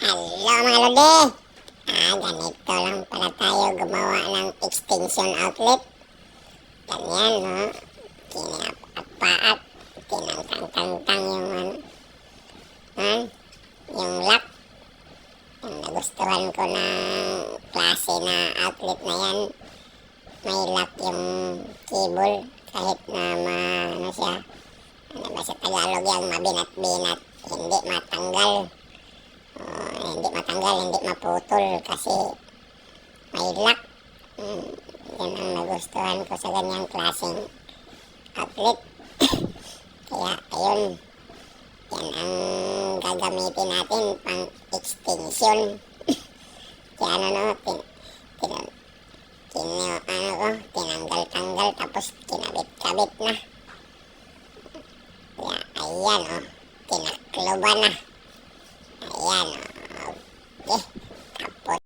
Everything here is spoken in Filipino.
Hello mga lodi! Ganito lang pala tayo gumawa ng extension outlet. Ganyan, no? Kinapaat-paat. Tinangtang-tangtang yung yung lock. Yung nagustuhan ko na klase na outlet na yan. May lock yung cable kahit na siya. Ano ba sa Tagalog yung mabinat-binat. Hindi matanggal. Hindi matanggal, hindi maputol kasi may lock. Yan ang nagustuhan ko sa ganyang klaseng outlet. Kaya ayun, yan ang gagamitin natin pang extension. Kaya tinanggal-tanggal tapos kinabit-kabit na. Kaya ayan, tinakloban na. Ayan, okay.